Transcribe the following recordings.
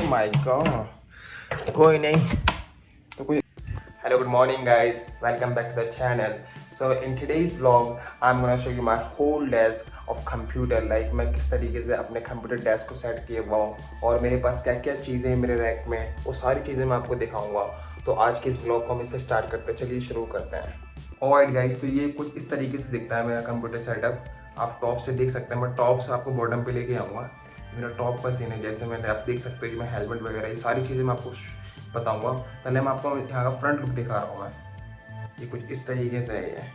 My God, कोई नहीं तो कोई. Hello, good morning guys. Welcome back to the channel. So in today's vlog, I'm gonna show you my whole desk of computer. Like मैं किस तरीके से अपने कंप्यूटर डेस्क को सेट किया हुआ हूँ और मेरे पास क्या क्या चीज़ें हैं मेरे रैक में, वो सारी चीज़ें मैं आपको दिखाऊंगा. तो आज के इस ब्लॉग को हम इससे स्टार्ट करते हैं. चलिए शुरू करते हैं. ऑलराइट गाइस, तो ये कुछ इस तरीके से दिखता है मेरा कंप्यूटर सेटअप. आप टॉप से देख सकते हैं. मैं टॉप से आपको बॉटम पे लेके आऊँगा. मेरा टॉप का सीन है. जैसे मैंने आप देख सकते हो कि मैं हेलमेट वगैरह ये सारी चीज़ें मैं आपको बताऊंगा. पहले मैं आपको यहाँ का फ्रंट लुक दिखा रहा हूँ. मैं ये कुछ इस तरीके से है.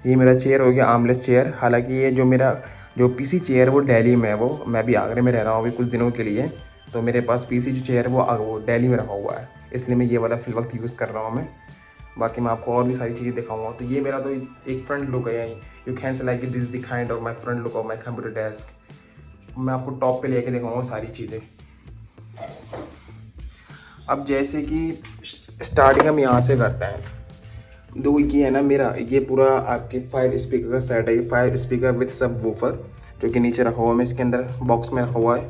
ये मेरा चेयर हो गया, आर्मलेस चेयर. हालांकि ये जो पीसी चेयर है वो दिल्ली में है. वो मैं भी आगरे में रह रहा हूँ अभी कुछ दिनों के लिए. तो मेरे पास पीसी जो चेयर है वो दिल्ली में रखा हुआ है, इसलिए मैं ये वाला फिल वक्त यूज़ कर रहा हूँ मैं. बाकी मैं आपको और भी सारी चीज़ें दिखाऊंगा. तो ये मेरा तो एक फ्रंट लुक है. You can say like this the kind of my front look of my computer desk. मैं आपको टॉप पे लेके दिखाऊंगा सारी चीज़ें. अब जैसे कि स्टार्टिंग हम यहाँ से करते हैं. दो ये है ना मेरा, ये पूरा आपके 5 स्पीकर का सेट है. ये 5 स्पीकर विद सब वूफर जो कि नीचे रखा हुआ है. मैं इसके अंदर बॉक्स में रखा हुआ है,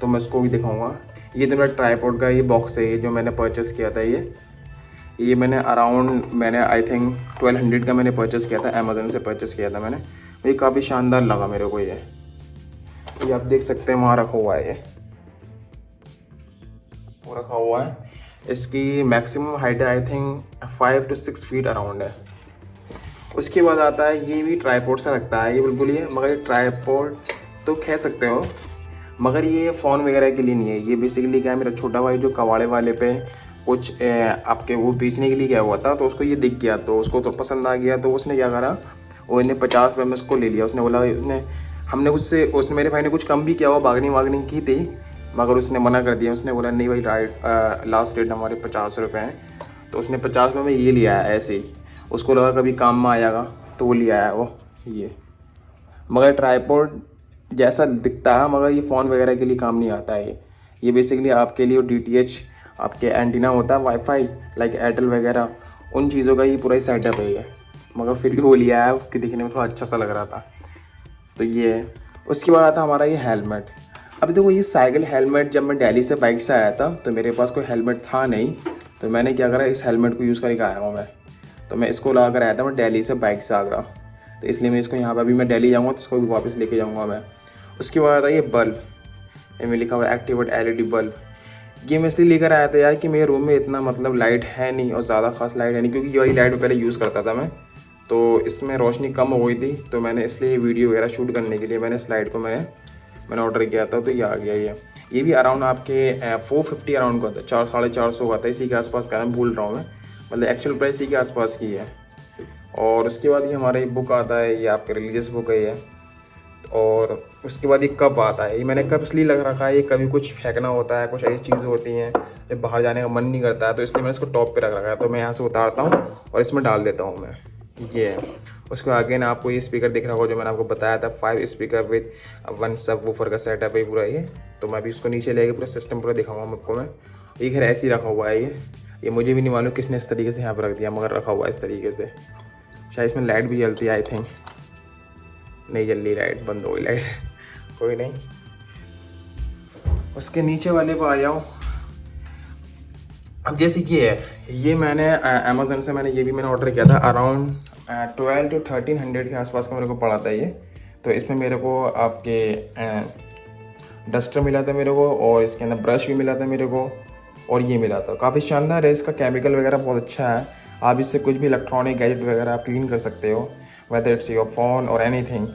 तो मैं उसको भी दिखाऊंगा. ये तो मेरा ट्राईपॉड का ये बॉक्स है, ये जो मैंने परचेस किया था. ये मैंने मैंने आई थिंक 1200 का मैंने परचेस किया था. अमेज़न से परचेस किया था मैंने. ये काफ़ी शानदार लगा मेरे को. ये आप देख सकते हैं वहाँ रखा हुआ है. ये वो रखा हुआ है. इसकी मैक्सिमम हाइट है I think 5 to 6 feet around है. उसके बाद आता है ये भी ट्राईपॉड से लगता है ये बिल्कुल ही है, मगर ये ट्राईपॉड तो कह सकते हो, मगर ये फ़ोन वगैरह के लिए नहीं है. ये बेसिकली क्या है, मेरा छोटा भाई जो कवाड़े वाले पे कुछ आपके वो बेचने के लिए गया हुआ था, तो उसको ये दिख गया, तो उसको तो पसंद आ गया. तो उसने क्या करा, वो इन्हें 50 रुपये में उसको ले लिया. उसने बोला उसने मेरे भाई ने कुछ कम भी किया हुआ, बार्गेनिंग की थी, मगर उसने मना कर दिया. उसने बोला नहीं भाई, लास्ट रेट हमारे 50 रुपये हैं. तो उसने 50 रुपये में ये लिया है ऐसे ही. उसको लगा कभी काम में आएगा तो वो लिया है वो ये. मगर ट्राईपॉड जैसा दिखता है, मगर ये फ़ोन वगैरह के लिए काम नहीं आता है. ये बेसिकली आपके लिए DTH आपके एंटीना होता है वाईफाई लाइक एयरटेल वगैरह, उन चीज़ों का ही पूरा ही सेटअप है ये. मगर फिर भी वो लिया है कि दिखने में थोड़ा अच्छा सा लग रहा था. तो ये है. उसके बाद आता हमारा ये हेलमेट. अभी देखो, ये साइकिल हेलमेट जब मैं दिल्ली से बाइक से आया था तो मेरे पास कोई हेलमेट था नहीं. तो मैंने क्या करा, इस हेलमेट को यूज़ करके आया हूँ मैं. तो मैं इसको लगा कर आया था मैं दिल्ली से बाइक से आगरा. तो इसलिए मैं इसको यहाँ पर अभी मैं दिल्ली जाऊँगा तो इसको भी वापस लेके जाऊँगा मैं. उसके बाद आता है ये बल्ब. इनमें लिखा हुआ है एक्टिवेट LED बल्ब. ये मैं इसलिए लेकर आया था यार कि मेरे रूम में इतना मतलब लाइट है नहीं और ज़्यादा खास लाइट है नहीं, क्योंकि यही लाइट पहले यूज़ करता था मैं. तो इसमें रोशनी कम हो गई थी, तो मैंने इसलिए वीडियो वगैरह शूट करने के लिए मैंने इस लाइट को मैंने ऑर्डर किया था. तो ये आ गया. ये भी अराउंड आपके 450 अराउंड का था, 400-450 का था, इसी के आसपास का. मैं भूल रहा हूँ मैं, मतलब एक्चुअल प्राइस इसी के आसपास की है. और उसके बाद ये हमारा ये बुक आता है, ये आपके रिलीजियस बुक है ये. और उसके बाद ये कप आता है. ये मैंने कप इसलिए लग रखा है, ये कभी कुछ फेंकना होता है, कुछ ऐसी चीज़ें होती हैं जब बाहर जाने का मन नहीं करता है, तो इसलिए मैंने इसको टॉप पे रख रखा है. तो मैं यहाँ से उतारता हूँ और इसमें डाल देता हूँ मैं. ये है. उसके आगे ना आपको ये स्पीकर दिख रहा होगा जो मैंने आपको बताया था, 5 स्पीकर विद 1 सब वूफर का सेटअप है पूरा ये. तो मैं अभी उसको नीचे लेके पूरा सिस्टम पूरा दिखाऊंगा आपको मैं. ये घर ऐसे ही रखा हुआ है. ये मुझे भी नहीं मालूम किसने इस तरीके से यहाँ पर रख दिया, मगर रखा हुआ है इस तरीके से. शायद इसमें लाइट भी जलती है आई थिंक. नहीं जल रही लाइट, बंद हो गई लाइट. कोई नहीं. उसके नीचे वाले पर आ जाओ. अब जैसे ये है, ये मैंने अमेज़न से ये भी मैंने ऑर्डर किया था. अराउंड 1200 to 1300 के आसपास का मेरे को पड़ा था ये. तो इसमें मेरे को आपके डस्टर मिला था मेरे को, और इसके अंदर ब्रश भी मिला था मेरे को, और ये मिला था. काफ़ी शानदार है. इसका केमिकल वगैरह बहुत अच्छा है. आप इससे कुछ भी इलेक्ट्रॉनिक गैजेट वगैरह आप क्लीन कर सकते हो, वेदर इट्स योर फ़ोन और एनीथिंग.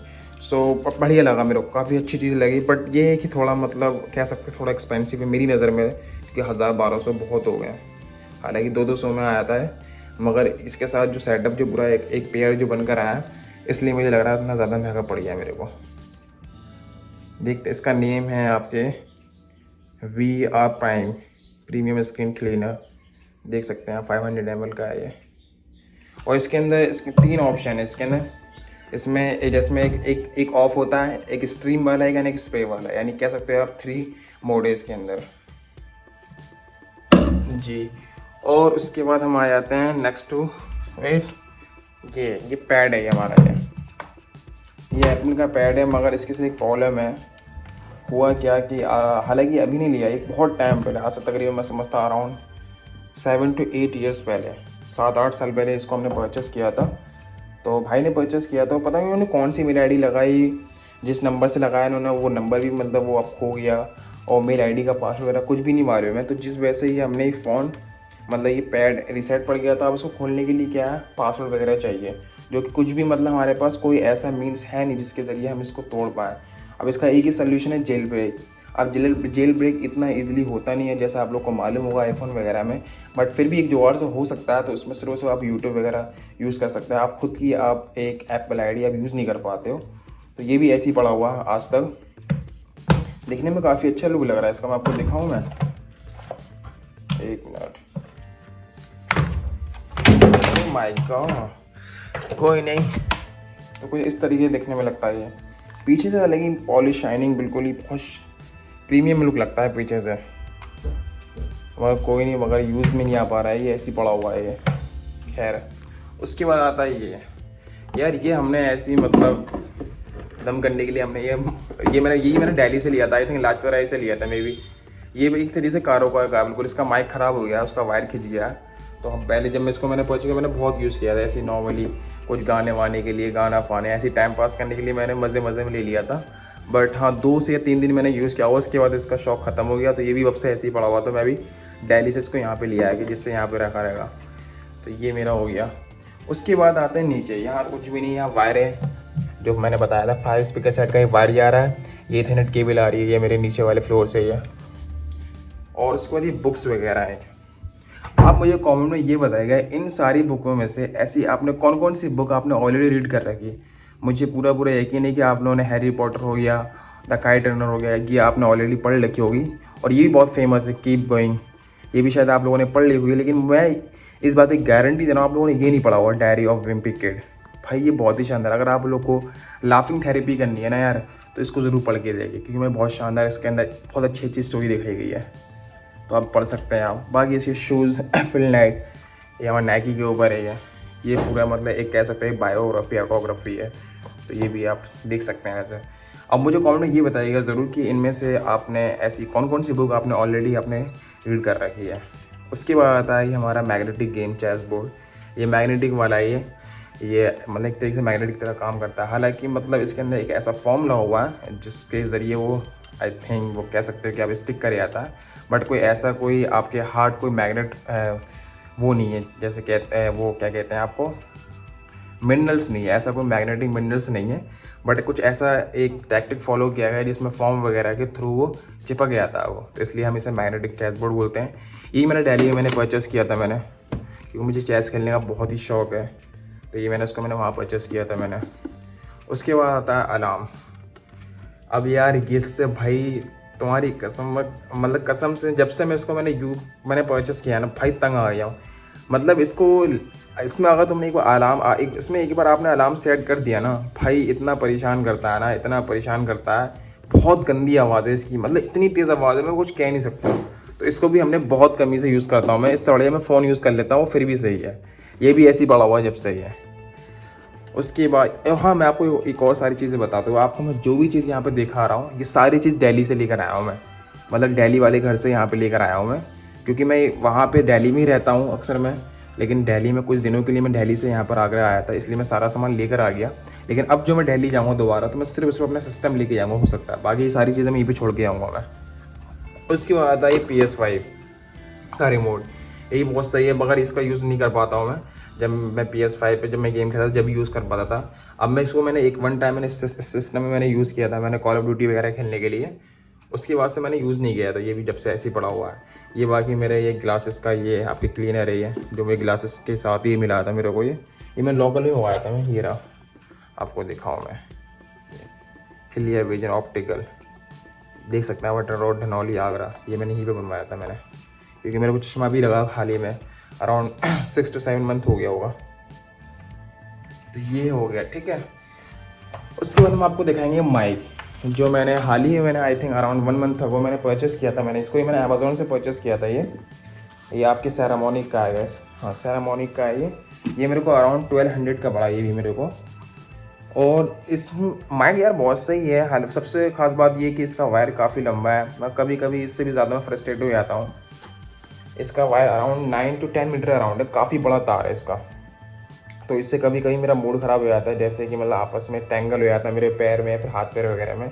सो बढ़िया लगा मेरे को, काफ़ी अच्छी चीज़ लगी. बट ये है कि थोड़ा मतलब कह सकते थोड़ा एक्सपेंसिव है मेरी नज़र में, क्योंकि 1000-1200 बहुत हो गए. हालांकि 200-200 में आता है, मगर इसके साथ जो सेटअप जो पूरा एक पेयर जो बनकर आया, इसलिए मुझे लग रहा है इतना ज़्यादा महंगा पड़ गया मेरे को. देखते, इसका नेम है आपके VR prime premium screen cleaner. देख सकते हैं 500 ml का है ये. और इसके अंदर इसके 3 ऑप्शन है इसके अंदर. इसमें जिसमें एक ऑफ होता है, एक स्ट्रीम वाला है, यानी एक स्प्रे वाला है, यानी कह सकते हो आप 3 मोड है इसके अंदर जी. और उसके बाद हम आ जाते हैं नेक्स्ट टू वेट. ये पैड है ये हमारा. ये ये एप्पल का पैड है, मगर इसके साथ एक प्रॉब्लम है। हुआ क्या कि हालांकि अभी नहीं लिया, एक बहुत टाइम पहले, आज से तकरीबन मैं समझता अराउंड 7 to 8 ईयर्स पहले, 7-8 साल पहले इसको हमने परचेस किया था। तो भाई ने परचेस किया तो पता नहीं उन्होंने कौन सी मेल आईडी लगाई, जिस नंबर से लगाया उन्होंने वो नंबर भी मतलब वो अब खो गया, और मेल आईडी का पासवर्ड वगैरह कुछ भी नहीं मालूम है। तो जिस वजह से ही हमने फ़ोन मतलब ये पैड रीसेट पड़ गया था। अब उसको खोलने के लिए क्या है, पासवर्ड वगैरह चाहिए, जो कि कुछ भी मतलब हमारे पास कोई ऐसा मीन्स है नहीं जिसके ज़रिए हम इसको तोड़ पाएँ। अब इसका एक ही सोल्यूशन है, जेल ब्रेक। अब जेल ब्रेक इतना इजीली होता नहीं है जैसा आप लोग को मालूम होगा आईफोन वगैरह में, बट फिर भी एक जुगाड़ से हो सकता है। तो उसमें सिर्फ आप यूट्यूब वगैरह यूज़ कर सकते हैं। आप खुद की आप एक एप्पल आईडी आप यूज़ नहीं कर पाते हो, तो ये भी ऐसे ही पड़ा हुआ है आज तक। दिखने में काफ़ी अच्छा लुक लग रहा है इसका, मैं आपको दिखाऊँ मैं, एक मिनट। माय गॉड, कोई नहीं, तो कुछ इस तरीके दिखने में लगता है ये पीछे से, लेकिन पॉलिश शाइनिंग बिल्कुल ही बहुत प्रीमियम लुक लगता है पीछे से, मगर कोई नहीं, मगर यूज़ में नहीं आ पा रहा है, ये ऐसे ही पड़ा हुआ है ये। खैर, उसके बाद आता है ये यार, ये हमने ऐसी मतलब दम करने के लिए हमने मैंने दिल्ली से लिया था, आई थिंक लाजपत राय से लिया था मे बी। ये एक तरीके से कारों का बिल्कुल, इसका माइक ख़राब हो गया, उसका वायर खिंच गया। तो हम पहले जब मैं इसको मैंने पहुँच गया, मैंने बहुत यूज़ किया था ऐसे नॉर्मली कुछ गाने वाने के लिए, गाना फाने ऐसे टाइम पास करने के लिए मैंने मज़े में ले लिया था। बट हाँ, 2 से 3 दिन मैंने यूज़ किया हुआ, उसके बाद इसका शौक ख़त्म हो गया। तो ये भी अब से ऐसे ही पड़ा हुआ, तो मैं भी दिल्ली से इसको यहाँ पे लिया है कि जिससे यहाँ पे रखा रहेगा। तो ये मेरा हो गया। उसके बाद आते हैं नीचे, यहाँ कुछ भी नहीं, यहाँ वायर है जो मैंने बताया था, 5 स्पीकर सेट का एक वायर जा रहा है, ये इथरनेट केबल आ रही है, ये मेरे नीचे वाले फ्लोर से ही है। और उसके बाद ये बुक्स वगैरह हैं। आप मुझे कमेंट में ये बताइएगा, इन सारी बुकों में से ऐसी आपने कौन कौन सी बुक आपने ऑलरेडी रीड कर रखी। मुझे पूरा यकीन है कि आप लोगों ने हैरी पॉटर हो गया, द काइट रनर हो गया, ये आपने ऑलरेडी पढ़ रखी होगी। और ये भी बहुत फेमस है, कीप गोइंग, ये भी शायद आप लोगों ने पढ़ ली होगी। लेकिन मैं इस बात की गारंटी दे रहा हूँ, आप लोगों ने ये नहीं पढ़ा हुआ, डायरी ऑफ विम्पी किड। भाई ये बहुत ही शानदार, अगर आप लोग को लाफिंग थेरेपी करनी है ना यार, तो इसको ज़रूर पढ़ के देखिए, क्योंकि मैं बहुत शानदार, इसके अंदर बहुत अच्छी अच्छी स्टोरी दिखाई गई है, तो आप पढ़ सकते हैं आप। बाकी इसके शूज़ फिल नाइट, ये हमारे नाइकी के ऊपर है ये पूरा मतलब एक कह सकते हैं बायोग्राफी ऑटोग्राफी है, तो ये भी आप देख सकते हैं ऐसे। अब मुझे कमेंट में ये बताइएगा ज़रूर कि इनमें से आपने ऐसी कौन कौन सी बुक आपने ऑलरेडी आपने रीड कर रखी है। उसके बाद आता है ये हमारा मैग्नेटिक गेम चेस बोर्ड। ये मैग्नेटिक वाला ये मतलब एक तरीके से मैग्नेटिक की तरह काम करता है। हालांकि मतलब इसके अंदर एक ऐसा फॉर्म लगा हुआ है जिसके ज़रिए वो आई थिंक वो कह सकते हो कि आप स्टिक कर जाता है, बट कोई ऐसा कोई आपके हार्ट कोई मैग्नेट वो नहीं है, जैसे कहते हैं वो क्या कहते हैं आपको, मिनरल्स नहीं है, ऐसा कोई मैग्नेटिक मिनरल्स नहीं है, बट कुछ ऐसा एक टैक्टिक फॉलो किया गया जिसमें फॉर्म वगैरह के थ्रू वो चिपक गया था वो, तो इसलिए हम इसे मैग्नेटिक चेस बोर्ड बोलते हैं। ये मैंने दिल्ली में मैंने परचेस किया था मैंने, क्योंकि मुझे चेस खेलने का बहुत ही शौक़ है, तो ये मैंने वहाँ परचेस किया था मैंने। उसके बाद आता है अलार्म। अब यार इससे भाई तुम्हारी कसम, मतलब कसम से जब से मैं इसको मैंने परचेस किया ना भाई, तंग आ गया हूँ। मतलब इसमें अगर तुमने इसमें एक बार आपने अलार्म सेट कर दिया ना भाई, इतना परेशान करता है ना, इतना परेशान करता है, बहुत गंदी आवाज़ है इसकी, मतलब इतनी तेज़ आवाज़ है मैं कुछ कह नहीं सकता। तो इसको भी हमने बहुत कमी से यूज़ करता हूँ मैं, इससे बढ़िया मैं फ़ोन यूज़ कर लेता हूँ, फिर भी सही है। ये भी ऐसी पड़ा हुआ जब सही है। उसके बाद और हाँ, मैं आपको एक और सारी चीज़ें बताता हूँ आपको। मैं जो भी चीज़ यहाँ पे दिखा रहा हूँ, ये सारी चीज़ दिल्ली से लेकर आया हूँ मैं, मतलब दिल्ली वाले घर से यहाँ पे लेकर आया हूँ मैं, क्योंकि मैं वहाँ पे दिल्ली में ही रहता हूँ अक्सर मैं। लेकिन दिल्ली में कुछ दिनों के लिए मैं दिल्ली से यहाँ पर आगरा आया था, इसलिए मैं सारा सामान लेकर आ गया। लेकिन अब जो मैं दिल्ली जाऊँगा दोबारा, तो मैं सिर्फ अपना सिस्टम लेके जाऊँगा, हो सकता है बाकी ये सारी चीज़ें मैं यहीं पर छोड़ के आऊँगा मैं। उसके बाद आता है PS5 का रिमोट। यही बहुत सही है, मगर इसका यूज़ नहीं कर पाता हूँ मैं। जब मैं PS5 पे जब मैं गेम खेलता था जब यूज़ कर पाता था। अब मैं इसको मैंने वन टाइम मैंने इस सिस्टम में मैंने यूज़ किया था, मैंने कॉल ऑफ ड्यूटी वगैरह खेलने के लिए, उसके बाद से मैंने यूज़ नहीं किया था। ये भी जब से ऐसे ही पड़ा हुआ है। ये बाकी मेरे ये ग्लासेस का ये आपकी क्लीनर है, ये जो मेरे ग्लासेस के साथ ही मिला था मेरे को, ये मैं लोकल में मंगाया था मैं। ये रहा, आपको दिखाऊँ मैं, क्लियर विजन ऑप्टिकल, देख सकते हैं वाटर रोड धनौली आगरा। ये मैंने यहीं पे बनवाया था मैंने, क्योंकि मेरे को चश्मा भी लगा हाल ही में, अराउंड 6 to 7 मंथ हो गया होगा। तो ये हो गया, ठीक है। उसके बाद हम आपको दिखाएंगे माइक, जो मैंने हाल ही में मैंने I think around 1 month ago मैंने परचेस किया था। मैंने इसको ही मैंने अमेज़ोन से परचेस किया था। ये आपके सेरामोनिक का है, हाँ सेरामोनिक का है ये मेरे को अराउंड 1200 का पड़ा ये भी मेरे को। और इस माइक यार बहुत सही है। हाल सबसे ख़ास बात ये कि इसका वायर काफ़ी लंबा है। मैं कभी कभी इससे भी ज़्यादा फ्रस्ट्रेट हो जाता हूँ। इसका wire around 9 to 10 metre around है, काफ़ी बड़ा तार है इसका। तो इससे कभी कभी मेरा मूड ख़राब हो जाता है, जैसे कि मतलब आपस में टेंगल हो जाता है मेरे पैर में या फिर हाथ पैर वगैरह में,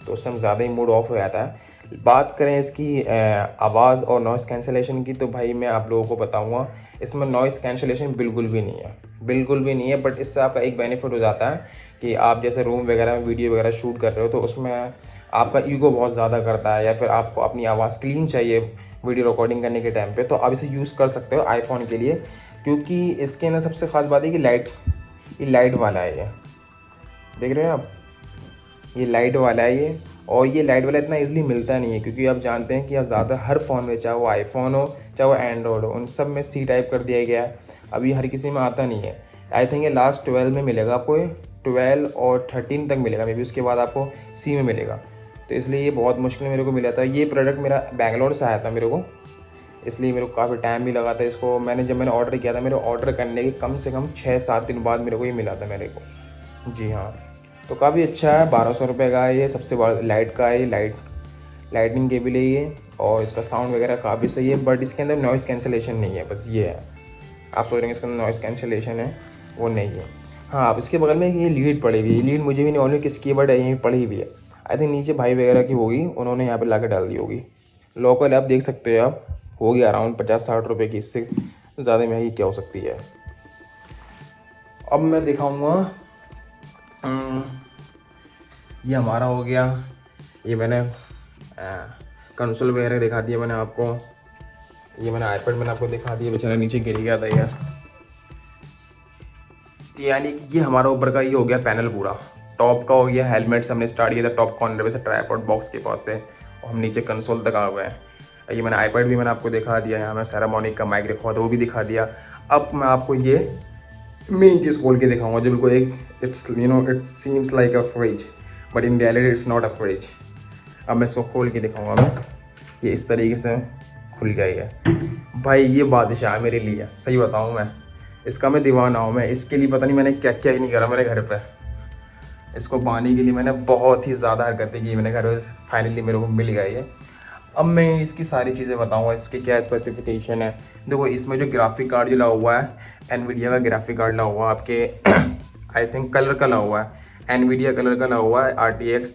तो उस टाइम ज़्यादा ही मूड ऑफ हो जाता है। बात करें इसकी आवाज़ और नॉइज़ कैंसलेशन की, तो भाई मैं आप लोगों को बताऊंगा इसमें नॉइज़ कैंसलेशन बिल्कुल भी नहीं है, बिल्कुल भी नहीं है। बट इससे आपका एक बेनिफिट हो जाता है कि आप जैसे रूम वगैरह में वीडियो वगैरह शूट कर रहे हो, तो उसमें आपका ईगो बहुत ज़्यादा करता है, या फिर आपको अपनी आवाज़ क्लीन चाहिए वीडियो रिकॉर्डिंग करने के टाइम पे, तो आप इसे यूज़ कर सकते हो आईफोन के लिए। क्योंकि इसके अंदर सबसे ख़ास बात है कि ये लाइट वाला है, ये देख रहे हैं आप, ये लाइट वाला है ये। और ये लाइट वाला इतना इजीली मिलता नहीं है, क्योंकि आप जानते हैं कि आप ज़्यादा हर फ़ोन में, चाहे वो आईफोन हो चाहे वो एंड्रॉयड हो, उन सब में सी टाइप कर दिया गया है। अभी हर किसी में आता नहीं है। आई थिंक ये लास्ट 12 में मिलेगा आपको, 12 और 13 तक मिलेगा मे बी, उसके बाद आपको सी में मिलेगा। तो इसलिए ये बहुत मुश्किल मेरे को मिला था। ये प्रोडक्ट मेरा बेंगलोर से आया था मेरे को, इसलिए मेरे को काफ़ी टाइम भी लगा था इसको। जब मैंने ऑर्डर किया था, मेरे ऑर्डर करने के कम से कम 6-7 दिन बाद मेरे को ये मिला था मेरे को। जी हाँ, तो काफ़ी अच्छा है। 1200 रुपये का है ये, सबसे बड़ा लाइट का है ये, लाइटनिंग केबल है ये। और इसका साउंड वगैरह काफ़ी सही है, बट इसके अंदर नॉइज़ कैंसलेशन नहीं है, बस ये है। आप सोच रहे हैं इसके अंदर नॉइज़ कैंसलेशन है, वो नहीं है। हाँ, आप इसके बगल में ये लीड पड़ी हुई है, लीड मुझे भी नहीं मालूम किसकी, बट यहीं पड़ी हुई है। आई थिंक नीचे भाई वगैरह की होगी, उन्होंने यहाँ पर ला डाल दी होगी। लोकल आप देख सकते हो, आप होगी अराउंड 50-60 रुपये की, इससे ज़्यादा महंगी क्या हो सकती है। अब मैं दिखाऊंगा, ये हमारा हो गया, ये मैंने कंसोल वगैरह दिखा दिया मैंने आपको। ये मैंने आईपैड मैंने आपको दिखा दिया, बेचारा नीचे गिर गया था यार। तो यानी कि ये हमारा ऊपर का ये हो गया पैनल पूरा, टॉप का हो गया। हेलमेट से हमने स्टार्ट किया था टॉप कॉर्नर पे से, ट्राइपॉड बॉक्स के पास से, और हम नीचे कंसोल तक आ गए हैं। ये मैंने आईपैड भी मैंने आपको दिखा दिया, यहाँ मैं सेरामोनिक का माइक रखा हुआ था वो भी दिखा दिया। अब मैं आपको ये मेन चीज़ खोल के दिखाऊंगा, जो बिल्कुल एक it seems like a fridge, but in reality it's not a fridge. अब मैं इसको खोल के दिखाऊंगा मैं, ये इस तरीके से खुल गया है। भाई ये बादशाह मेरे लिए, सही बताऊँ मैं, इसका मैं दीवाना हूँ। मैं इसके लिए पता नहीं मैंने क्या क्या ही नहीं करा मेरे घर पे। इसको पाने के लिए मैंने बहुत ही ज़्यादा हरकतें की मैंने घर में, फाइनली मेरे को मिल गया ये। अब मैं इसकी सारी चीज़ें बताऊंगा, इसके क्या स्पेसिफिकेशन है। देखो, इसमें जो ग्राफिक कार्ड जो लगा हुआ है, एनवीडिया का ग्राफिक कार्ड लगा हुआ है आपके आई थिंक कलर का लगा हुआ है, एनवीडिया कलर का लगा हुआ है, RTX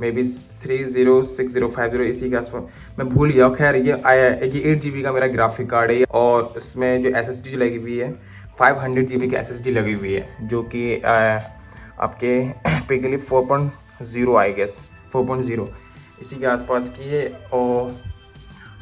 मे बी 306050 इसी के आसपास, मैं भूल गया। खैर ये 8 GB का मेरा ग्राफिक कार्ड है, और इसमें जो SSD लगी हुई है 500 GB की SSD लगी हुई है, जो कि आपके बेसिकली 4.0 आई गेस 4.0 इसी के आसपास की है।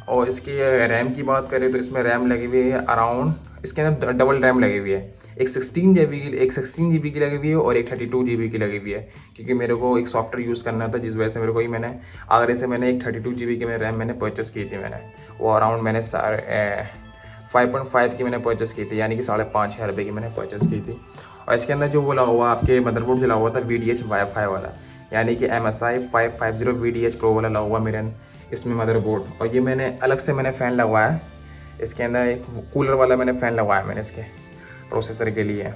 और इसकी रैम की बात करें तो इसमें रैम लगी हुई है अराउंड, इसके अंदर डबल रैम लगी हुई है, एक 16 GB की लगी हुई है और एक 32 GB की लगी हुई है। क्योंकि मेरे को एक सॉफ्टवेयर यूज़ करना था, जिस वजह से मेरे को ही मैंने आगरे से मैंने एक 32 GB की रैम मैंने परचेस की थी। मैंने वो अराउंड मैंने 5.5 की मैंने परचेस की थी, यानी कि 5,500 रुपये की मैंने परचेस की थी। और इसके अंदर जो बोला हुआ आपके मदरबोर्ड जो लगा हुआ था VDH वाईफाई वाला, यानी कि MSI 550 VDH Pro वाला लगा हुआ मेरे इसमें मदरबोर्ड। और ये मैंने अलग से मैंने फ़ैन लगवाया है, इसके अंदर एक कूलर वाला मैंने फ़ैन लगवाया मैंने इसके प्रोसेसर के लिए।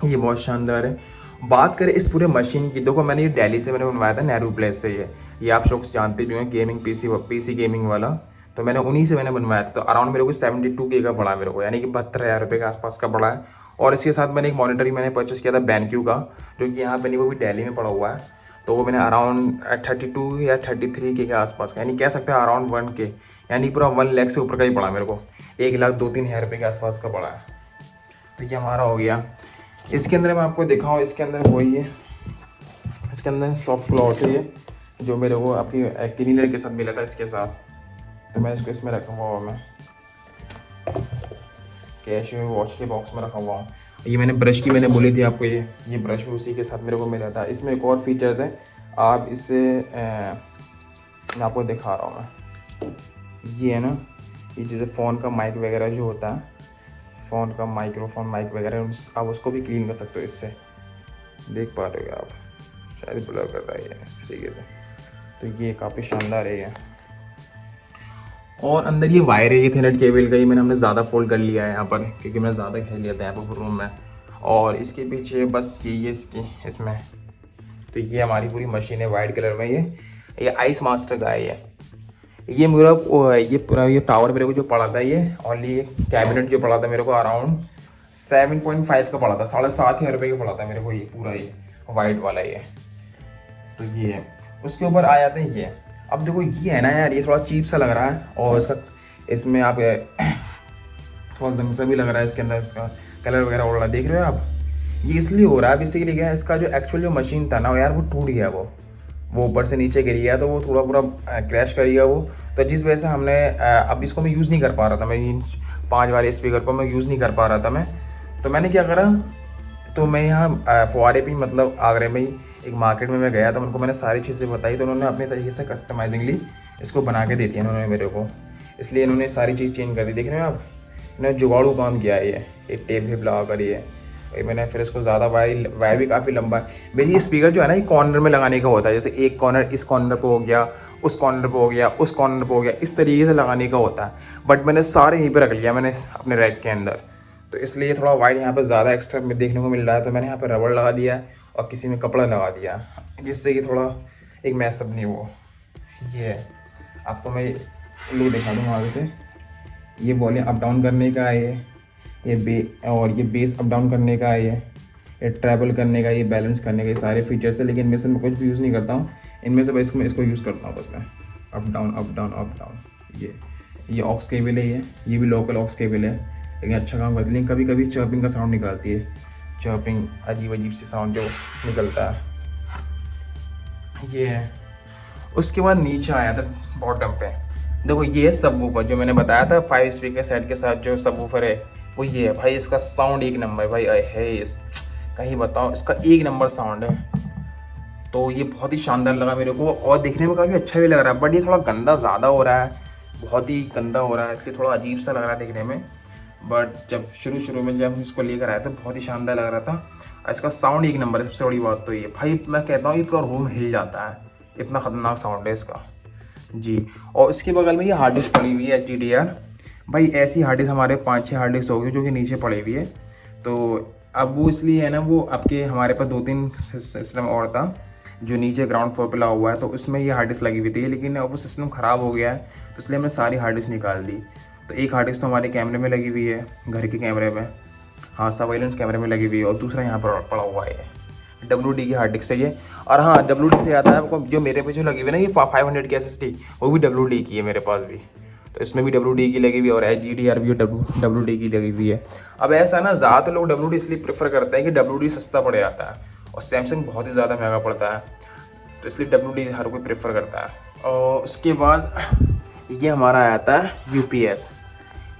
ये बहुत शानदार है। बात करें इस पूरे मशीन की, देखो मैंने ये दिल्ली से मैंने बनवाया था, नेहरू प्लेस से। ये आप शौक जानते जो हैं, गेमिंग PC गेमिंग वाला, तो मैंने उन्हीं से मैंने बनवाया था। तो अराउंड मेरे को 72K का पड़ा मेरे को, यानी कि 72,000 रुपये के आसपास का पड़ा है। और इसके साथ मैंने एक मॉनिटर ही मैंने परचेस किया था BenQ का, जो कि यहाँ पे नहीं, वो भी दिल्ली में पड़ा हुआ है। तो वो मैंने अराउंड 32 या 33K के आसपास का, यानी कह सकते हैं अराउंड 1K, यानी पूरा 1 लाख से ऊपर का ही पड़ा मेरे को, 1,02,000-3 हज़ार रुपये के आसपास का पड़ा है। तो ये हमारा हो गया। इसके अंदर मैं आपको दिखाऊँ, इसके अंदर वही है, इसके अंदर सॉफ्ट क्लॉथ है ये, जो मेरे को आपकी क्लीनर के साथ मिला था इसके साथ। तो मैं इसको इसमें रखा हुआ, मैं कैश में वॉश के बॉक्स में रखा हुआ हूँ। ये मैंने ब्रश की मैंने बोली थी आपको, ये ब्रश भी उसी के साथ मेरे को मिला था। इसमें एक और फीचर्स है, आप इससे मैं आपको दिखा रहा हूँ मैं, ये है ना, ये जैसे फ़ोन का माइक वगैरह जो होता है, फ़ोन का माइक्रोफोन माइक वगैरह, आप उसको भी क्लीन कर सकते हो इससे। देख पा रहे हो आप, शायद ब्लर कर रहा है इस तरीके से। तो ये काफ़ी शानदार है ये। और अंदर ये वायर है, ये इथरनेट केबल का, ये हमने ज़्यादा फोल्ड कर लिया है यहाँ पर, क्योंकि मैंने ज़्यादा खेल लिया था यहाँ पर रूम में। और इसके पीछे बस ये इसकी इसमें। तो ये हमारी पूरी मशीन है वाइट कलर में। ये आइस मास्टर का है ये मेरा ये पूरा ये टावर मेरे को जो पड़ा था ये ओनली ये कैबिनेट जो पड़ा था मेरे को अराउंड 7.5 का पड़ा था, 7,500 रुपये का पड़ा था मेरे को ये पूरा ये वाइट वाला ये। तो ये उसके ऊपर आ जाते हैं ये। अब देखो ये है ना यार, ये थोड़ा चीप सा लग रहा है और इसका इसमें आप थोड़ा जंग सा भी लग रहा है इसके अंदर, इसका कलर वगैरह उड़ रहा है, देख रहे हो आप। ये इसलिए हो रहा है बेसिकली क्या है, इसका जो एक्चुअल जो मशीन था ना यार वो टूट गया, वो ऊपर से नीचे गिर गया, तो वो थोड़ा पूरा क्रैश कर गया वो। तो जिस वजह से हमने अब इसको मैं यूज़ नहीं कर पा रहा था, मैं इन 5 वाले स्पीकर को मैं यूज़ नहीं कर पा रहा था मैं। तो मैंने क्या करा, तो मैं यहाँ फुआरे पे मतलब आगरे में ही एक मार्केट में मैं गया था, उनको मैंने सारी चीज़ें बताई, तो उन्होंने अपने तरीके से कस्टमाइजिंगली इसको बना के दे दिया उन्होंने मेरे को। इसलिए इन्होंने सारी चीज़ चेंज कर दी, देख रहे हो आप, इन्होंने जुगाड़ू काम किया है ये टेप वेप लगा कर ये मैंने फिर इसको ज़्यादा वायर भी काफ़ी लंबा है। मेरी ये स्पीकर जो है ना ये कॉर्नर में लगाने का होता है, जैसे एक कॉर्नर इस कॉर्नर पे हो गया, उस कॉर्नर पे हो गया, उस कॉर्नर पे हो गया, इस तरीके से लगाने का होता है। बट मैंने सारे यहीं पे रख लिया मैंने अपने रैक के अंदर, तो इसलिए थोड़ा वाइड यहाँ पे ज़्यादा एक्स्ट्रा देखने को मिल रहा है। तो मैंने यहाँ पे रबड़ लगा दिया है और किसी में कपड़ा लगा दिया, जिससे कि थोड़ा एक मैसअप नहीं हो। ये है, आपको मैं लुक दिखा दूँ आगे से। ये वॉल्यूम अप डाउन करने का है और ये बेस अप डाउन करने का है ये ट्रैवल करने का, ये बैलेंस करने का, ये सारे फीचर्स है। लेकिन इनमें से मैं कुछ भी यूज़ नहीं करता हूँ, इनमें से बस इसको यूज़ करता हूँ बस मैं। Up down up down up down. ये ऑक्स केबल है, ये भी लोकल ऑक्स केबल है, लेकिन अच्छा काम करती है। लेकिन कभी कभी चर्पिंग का साउंड निकालती है, चर्पिंग अजीब सी साउंड जो निकलता है ये है। उसके बाद नीचे आया था बॉटम पे, देखो ये है सबवूफर जो मैंने बताया था 5 स्पीकर सेट के साथ जो सबवूफर है वो ये है भाई। इसका साउंड एक नंबर भाई है, इस कहीं बताओ, इसका एक नंबर साउंड है। तो ये बहुत ही शानदार लगा मेरे को और देखने में काफ़ी अच्छा भी लग रहा है। बट ये थोड़ा गंदा ज़्यादा हो रहा है, बहुत ही गंदा हो रहा है, इसलिए थोड़ा अजीब सा लग रहा है देखने में। बट जब शुरू में जब हम इसको लेकर आए तो बहुत ही शानदार लग रहा था। इसका साउंड एक नंबर है, सबसे बड़ी बात तो ये भाई, मैं कहता हूँ ये पूरा रूम हिल जाता है, इतना ख़तरनाक साउंड है इसका जी। और इसके बगल में ये हार्ड डिस्क पड़ी हुई है HDDR भाई। ऐसी हार्ड डिस्क हमारे 5-6 हार्ड डिस्क होगी जो कि नीचे पड़ी हुई है। तो अब वो इसलिए है ना, वो आपके हमारे पास 2-3 सिस्टम और था जो नीचे ग्राउंड फ्लोर पे लगा हुआ है, तो उसमें ये हार्ड डिस्क लगी हुई थी। लेकिन अब वो सिस्टम ख़राब हो गया है, तो इसलिए हमने सारी हार्ड डिस्क निकाल दी। तो एक हार्ड डिस्क तो हमारे कैमरे में लगी हुई है, घर के कैमरे में, हाँ सर्वेलेंस कैमरे में लगी हुई है, और दूसरा यहाँ पर पड़ा हुआ है WD की हार्ड डिस्क है ये। और हाँ WD से आता है आपको, जो मेरे पे जो लगी हुई है ना ये 500 की SSD, वो भी WD की है मेरे पास भी। तो इसमें भी WD की लगी हुई है और HDDR भी WD की लगी हुई है। अब ऐसा ना, ज़्यादातर लोग WD इसलिए प्रेफर करते हैं कि WD सस्ता पड़ जाता है और सैमसंग बहुत ही ज़्यादा महंगा पड़ता है, तो इसलिए WD हर कोई प्रेफर करता है। और उसके बाद ये हमारा आया था UPS,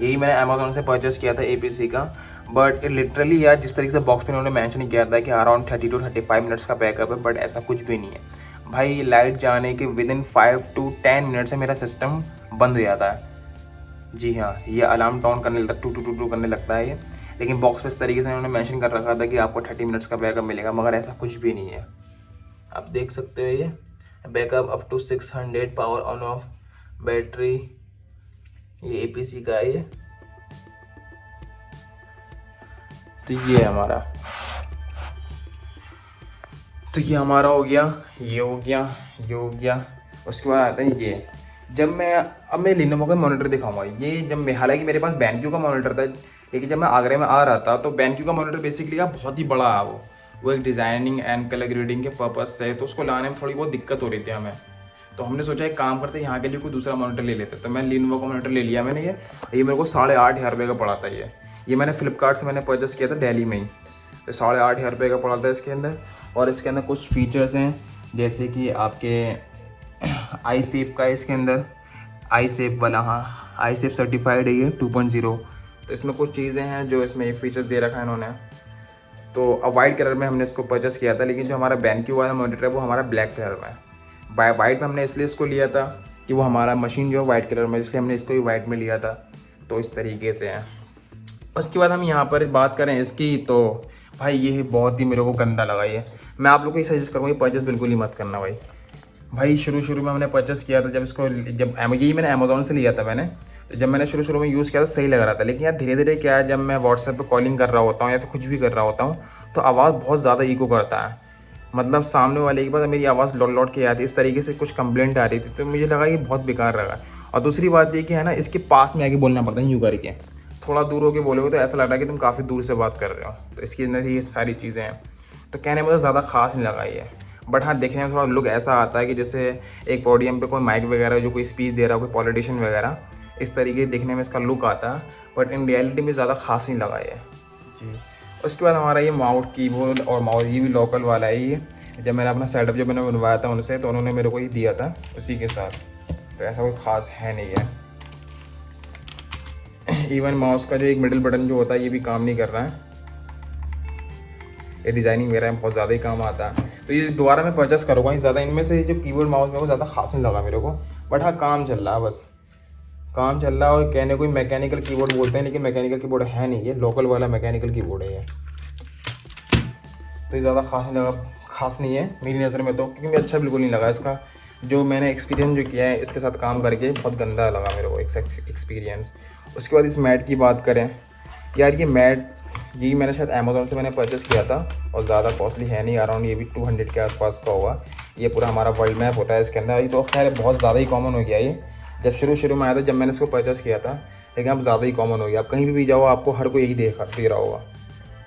यही मैंने अमेजोन से परचेस किया था APC का। बट लिटरली यार जिस तरीके से बॉक्स में उन्होंने मेंशन किया था कि अराउंड 30 to 35 मिनट्स का बैकअप है, बट ऐसा कुछ भी नहीं है भाई। लाइट जाने के विदिन 5 to 10 मिनट से मेरा सिस्टम बंद हो जाता है। जी हाँ, ये अलार्म टोन करने लगता है, टू टू टू करने लगता है ये। लेकिन बॉक्स में इस तरीके से उन्होंने मेंशन कर रखा था कि आपको 30 मिनट्स का बैकअप मिलेगा, मगर ऐसा कुछ भी नहीं है। आप देख सकते हो ये backup up to 600 power on off battery, ये APC का है ये। तो ये हमारा, तो ये हमारा हो गया, ये हो गया, ये हो गया। उसके बाद आता है ये, जब मैं अब मैं Lenovo का मॉनिटर दिखाऊंगा। ये जब मैं, हालांकि मेरे पास BenQ का मॉनिटर था, लेकिन जब मैं आगरे में आ रहा था तो BenQ का मॉनिटर बेसिकली का बहुत ही बड़ा है वो एक डिज़ाइनिंग एंड कलर ग्रेडिंग के पर्पज़ से, तो उसको लाने में थोड़ी बहुत दिक्कत हो रही थी हमें। तो हमने सोचा एक काम करते यहाँ के लिए कोई दूसरा मॉनिटर ले लेते, तो मैं Lenovo का मॉनिटर ले लिया मैंने। ये मेरे को 8,500 रुपये का पड़ा था ये मैंने फ्लिपकार्ट से मैंने परचेस किया था दिल्ली में ही। तो 8,500 रुपये का पड़ा था इसके अंदर। और इसके अंदर कुछ फीचर्स हैं, जैसे कि आपके आई सेफ का है इसके अंदर, आई सेफ वाला, हाँ आई सेफ सर्टिफाइड है ये 2.0। तो इसमें कुछ चीज़ें हैं जो इसमें फीचर्स दे रखा है इन्होंने। तो अब वाइट कलर में हमने इसको परचेस किया था, लेकिन जो हमारा BenQ वाला मॉनिटर है वो हमारा ब्लैक कलर में है। वाइट में हमने इसलिए इसको लिया था कि वो हमारा मशीन जो है वाइट कलर में, इसलिए हमने इसको भी वाइट में लिया था। तो इस तरीके से है। उसके बाद हम यहाँ पर बात करें इसकी, तो भाई ये बहुत ही मेरे को गंदा लगा ये। मैं आप लोगों को सजेस्ट करूँगा ये परचेस बिल्कुल ही मत करना भाई। शुरू में हमने परचेस किया था जब इसको, जब यही मैंने अमेजोन से लिया था मैंने, तो जब मैंने शुरू में यूज़ किया तो सही लग रहा था, लेकिन यार धीरे धीरे क्या है, जब मैं व्हाट्सएप पे कॉलिंग कर रहा होता हूँ या फिर कुछ भी कर रहा होता हूँ तो आवाज़ बहुत ज़्यादा इको करता है। मतलब सामने वाले के पास मेरी आवाज़ लौट लौट के आती है, इस तरीके से कुछ कंप्लेंट आ रही थी, तो मुझे लगा ये बहुत बेकार लगा। और दूसरी बात ये कि है ना, इसके पास में आके बोलना पड़ता है यूँ करके, थोड़ा दूर होके बोलोगे तो ऐसा लग रहा है कि तुम काफ़ी दूर से बात कर रहे हो। तो इसकी अंदर ये सारी चीज़ें हैं, तो कहने में तो ज़्यादा खास नहीं लगा ये। बट हाँ, देखने में थोड़ा लुक ऐसा आता है कि जैसे एक पोडियम पे कोई माइक वगैरह जो कोई स्पीच दे रहा है, कोई पॉलिटिशियन वगैरह, इस तरीके देखने में इसका लुक आता है। बट इन रियलिटी में ज़्यादा खास नहीं लगा ये जी। उसके बाद हमारा ये माउस कीबोर्ड और माउस ये भी लोकल वाला है ये। जब मैंने अपना सेटअप जब मैंने बनवाया था उनसे, तो उन्होंने मेरे को ही दिया था उसी के साथ, तो ऐसा कोई ख़ास है नहीं है। इवन माउस का जो एक मिडिल बटन जो होता है ये भी काम नहीं कर रहा है। ये डिज़ाइनिंग वगैरह में बहुत ज़्यादा ही काम आता है, तो ये दोबारा मैं परचेस करूँगा ही ज़्यादा। इनमें से जो कीबोर्ड माउस मेरे को ज़्यादा खास नहीं लगा मेरे को। बट हाँ, काम चल रहा है, बस काम चल रहा है। और कहने कोई मैकेनिकल कीबोर्ड बोलते हैं, लेकिन मैकेनिकल कीबोर्ड है नहीं, ये लोकल वाला मैकेनिकल कीबोर्ड है ये। तो ये ज़्यादा खास नहीं है मेरी नज़र में, तो क्योंकि मुझे अच्छा बिल्कुल नहीं लगा इसका। जो मैंने एक्सपीरियंस जो किया है इसके साथ काम करके, बहुत गंदा लगा मेरे को एक्सपीरियंस। उसके बाद इस मैट की बात करें, यार ये मैट ये मैंने शायद अमेज़ॉन से मैंने परचेस किया था, और ज़्यादा कॉस्टली है नहीं, अराउंड ये भी 200 के आसपास का होगा। ये पूरा हमारा वर्ल्ड मैप होता है इसके अंदर। ये तो खैर बहुत ज़्यादा ही कॉमन हो गया ये, जब शुरू में आया था, जब मैंने इसको परचेस किया था, लेकिन अब ज़्यादा ही कॉमन हो गया। आप कहीं भी जाओ आपको हर कोई यही दे रहा होगा।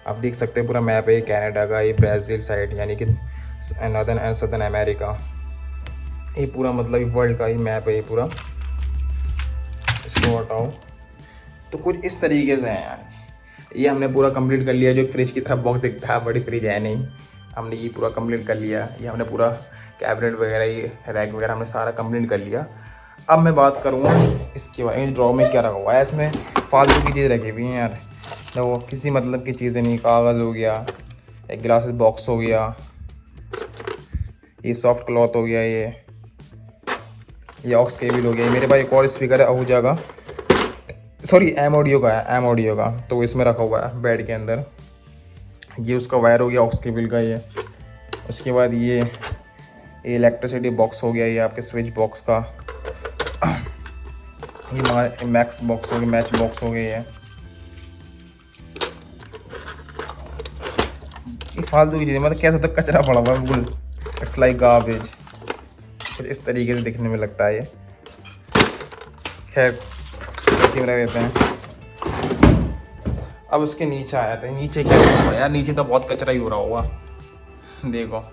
आप देख सकते हैं पूरा मैप है, ये कनाडा का, ये ब्राज़ील साइड यानी कि नॉर्दर्न एंड सदर्न अमेरिका, ये पूरा मतलब वर्ल्ड का ही मैप है ये पूरा। इसको हटाओ, तो कुछ इस तरीके से है यार। ये हमने पूरा कंप्लीट कर लिया। जो फ्रिज की तरह बॉक्स दिखता है, बड़ी फ्रिज है नहीं, हमने ये पूरा कंप्लीट कर लिया। ये हमने पूरा कैबिनेट वगैरह, ये रैक वगैरह हमने सारा कंप्लीट कर लिया। अब मैं बात करूँगा इसके बारे में, ड्रॉ में क्या रखा हुआ है। इसमें फालतू की चीज़ रखी हुई हैं यार, तो वो किसी मतलब की चीज़ें नहीं। कागज़ हो गया, एक ग्लासेस बॉक्स हो गया, ये सॉफ्ट क्लॉथ हो गया, ये ऑक्स केबल हो गया। मेरे पास एक और स्पीकर है आहूजा का, सॉरी एम ऑडियो का है, एम ऑडियो का, तो वो इसमें रखा हुआ है बेड के अंदर। ये उसका वायर हो गया ऑक्स केबल का ये। उसके बाद ये इलेक्ट्रिसिटी बॉक्स हो गया, ये आपके स्विच बॉक्स का। ये मैक्स बॉक्स हो गया, मैच बॉक्स हो गया ये फालतू की चीज़ें, मतलब कैसा तो कचरा पड़ा हुआ है बिल्कुल, इट्स लाइक गार्बेज। फिर इस तरीके से दिखने में लगता है ये। खैर इसी में रह देते हैं। अब उसके नीचे आया था, नीचे क्या हुआ यार, नीचे तो बहुत कचरा ही हो रहा होगा, देखो।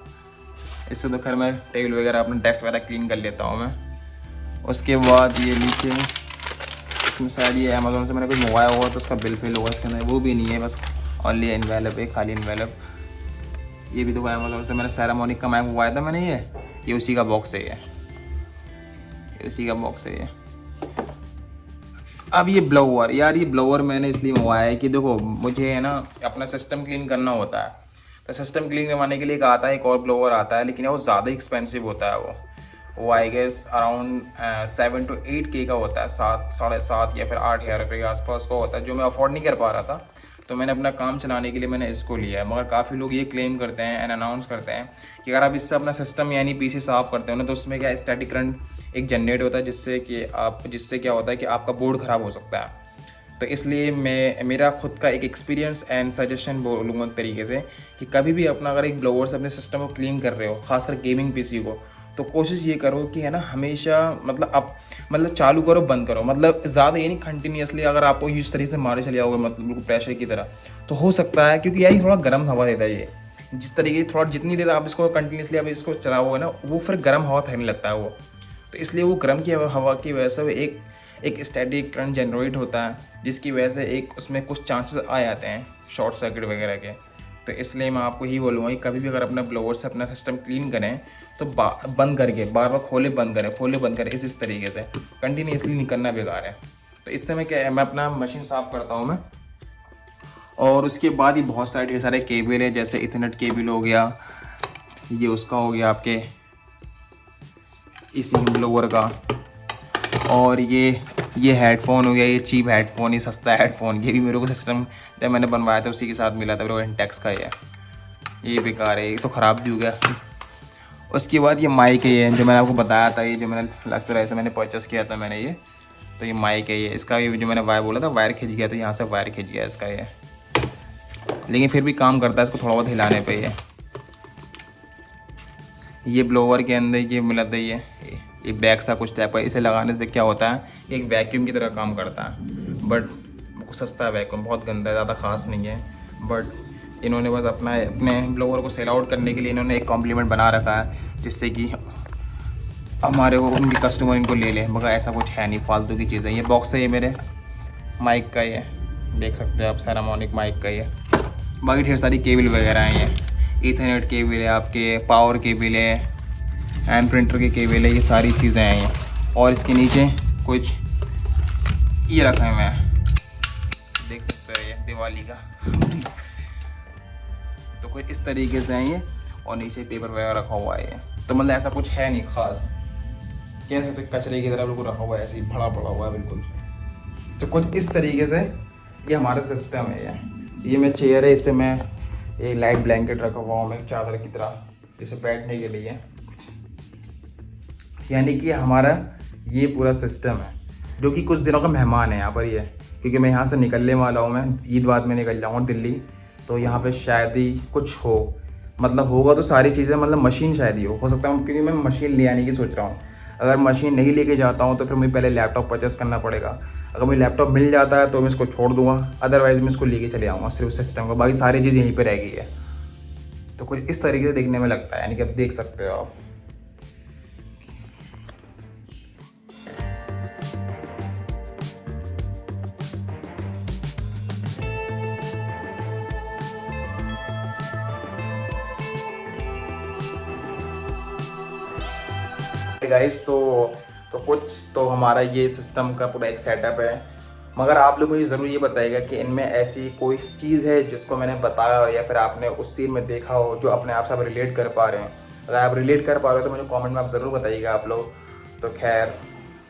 इससे तो खैर मैं टेबल वगैरह अपना डेस्क वगैरह क्लीन कर लेता हूँ मैं। उसके बाद ये नीचे इसमें शायद ये अमेज़ोन से मैंने कुछ मंगवाया हुआ, तो उसका बिल फिल होगा इसके अंदर, वो भी नहीं है, बस ओनली एनवेलप है, खाली एनवेलप। ये भी तो अमेज़ोन से मैंने सेरामोनिक का मैग मंगवाया था मैंने, ये उसी का बॉक्स है, ये उसी का बॉक्स है ये। अब ये ब्लोअर, यार ये ब्लोअर मैंने इसलिए मंगवाया है कि देखो मुझे है ना अपना सिस्टम क्लीन करना होता है, तो सिस्टम क्लीन करवाने के लिए एक आता है, एक और ब्लोअर आता है, लेकिन वो ज़्यादा एक्सपेंसिव होता है। वो I guess around 7 to 8 K का होता है, 7 या फिर 8,000 रुपये के आसपास का होता है, जो मैं अफोर्ड नहीं कर पा रहा था। तो मैंने अपना काम चलाने के लिए मैंने इसको लिया है। मगर काफ़ी लोग ये क्लेम करते हैं एंड अनाउंस करते हैं कि अगर आप इससे अपना सिस्टम यानी पीसी साफ़ करते हो ना, तो उसमें क्या स्टैटिक करंट एक जनरेट होता है, जिससे क्या होता है कि आपका बोर्ड ख़राब हो सकता है। तो इसलिए मैं मेरा खुद का एक एक्सपीरियंस एंड सजेशन बोलूँगा एक तरीके से कि कभी भी अपना अगर एक ब्लोअर से अपने सिस्टम को क्लीन कर रहे हो, खासकर गेमिंग पीसी को, तो कोशिश ये करो कि है ना हमेशा मतलब चालू करो बंद करो, मतलब ज़्यादा ये नहीं कंटिन्यूसली। अगर आपको इस तरीके से मारे चले जाओगे मतलब बिल्कुल प्रेशर की तरह, तो हो सकता है, क्योंकि यही थोड़ा गर्म हवा देता है ये, जिस तरीके से थोड़ा जितनी देर आप इसको कंटिन्यूसली आप इसको चलाओगे ना, वो फिर गर्म हवा फेंकने लगता है वो। तो इसलिए वो गर्म की हवा की वजह से एक स्टैटिक करंट जनरेट होता है, जिसकी वजह से एक उसमें कुछ चांसेस आ जाते हैं शॉर्ट सर्किट वगैरह के। तो इसलिए मैं आपको ही बोलूँगा कि कभी भी अगर अपना ब्लोअर से अपना सिस्टम क्लीन करें तो बंद करके बार बार खोले बंद करें इस तरीके से कंटिन्यूसली नहीं करना, बेकार है। तो इससे मैं क्या है, मैं अपना मशीन साफ़ करता हूँ मैं। और उसके बाद ही बहुत सारे ढेर सारे केबल है, जैसे इथरनेट केबल हो गया, ये उसका हो गया आपके इसी ब्लोअर का, और ये हेडफोन हो गया, ये चीप हेडफोन, ये सस्ता हेडफोन, ये भी मेरे को सिस्टम जब मैंने बनवाया था उसी के साथ मिला था मेरे को, इंटेक्स का। ये बेकार है, ये तो ख़राब भी हो गया। उसके बाद ये माइक है, जो मैंने आपको बताया था, ये जो मैंने लास्ट पर ऐसे मैंने परचेस किया था मैंने, तो ये माइक है, ये इसका ये जो मैंने वायर बोला था वायर खिंच गया, तो यहाँ से वायर खिंच गया इसका ये, लेकिन फिर भी काम करता है इसको थोड़ा बहुत हिलाने पे। ये ब्लोवर के अंदर ये मिला था, ये बैग सा कुछ टाइप का, इसे लगाने से क्या होता है एक वैक्यूम की तरह काम करता है। बट सस्ता है वैक्यूम, बहुत गंदा है, ज़्यादा खास नहीं है। बट इन्होंने बस अपने ब्लोवर को सेल आउट करने के लिए इन्होंने एक कॉम्प्लीमेंट बना रखा है, जिससे कि हमारे वो उनके कस्टमर इनको ले ले, मगर ऐसा कुछ है नहीं, फालतू की चीज़ है। ये बॉक्स है ये मेरे माइक का, ये देख सकते हैं आप, सेरामोनिक माइक का ये। बाकी ढेर सारी केबल वगैरह हैं, ये ईथरनेट केबल है, आपके पावर केबल है, एंड प्रिंटर के केबल है, ये सारी चीज़ें हैं ये। और इसके नीचे कुछ ये रखा है, मैं देख सकते हो ये दिवाली का तो कुछ इस तरीके से है ये, और नीचे पेपर वगैरह रखा हुआ है ये। तो मतलब ऐसा कुछ है नहीं खास, कह सकते कचरे की तरह बिल्कुल रखा हुआ है, ऐसे ही भरा पड़ा हुआ है बिल्कुल। तो कुछ इस तरीके से ये हमारा सिस्टम है। ये मैं चेयर है, इस पर मैं एक लाइट ब्लैंकेट रखा हुआ हूँ, मैं चादर की तरह इसे बैठने के लिए। यानी कि हमारा ये पूरा सिस्टम है, जो कि कुछ दिनों का मेहमान है यहाँ पर ये, क्योंकि मैं यहाँ से निकलने वाला हूँ, मैं ईद बाद में निकल जाऊँगा दिल्ली। तो यहाँ पे शायद ही कुछ हो, मतलब होगा तो सारी चीज़ें, मतलब मशीन शायद ही हो सकता है, क्योंकि मैं मशीन ले आने की सोच रहा हूँ। अगर मशीन नहीं लेके जाता हूँ तो फिर मुझे पहले लैपटॉप परचेस करना पड़ेगा। अगर मुझे लैपटॉप मिल जाता है तो मैं इसको छोड़ दूँगा, अदरवाइज़ मैं इसको लेके चले आऊँगा सिर्फ सिस्टम को, बाकी सारी चीज़ यहीं पर रह गई है। तो कुछ इस तरीके से देखने में लगता है, यानी कि आप देख सकते हो आप। गाइस तो कुछ तो हमारा ये सिस्टम का पूरा एक सेटअप है, मगर आप लोग मुझे ज़रूर ये बताइएगा कि इनमें ऐसी कोई चीज़ है जिसको मैंने बताया हो या फिर आपने उस सीन में देखा हो जो अपने आप से आप रिलेट कर पा रहे हैं। अगर आप रिलेट कर पा रहे हो तो मुझे कमेंट में आप ज़रूर बताइएगा आप लोग। तो खैर,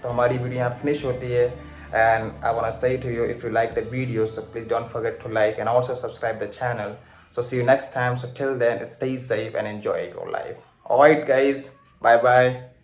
तो हमारी वीडियो यहाँ फिनिश होती है, and I want to say to you, if you like the video so please don't forget to like and also subscribe the channel. So see you next time. So till then, stay safe and enjoy your life. Alright guys, bye bye.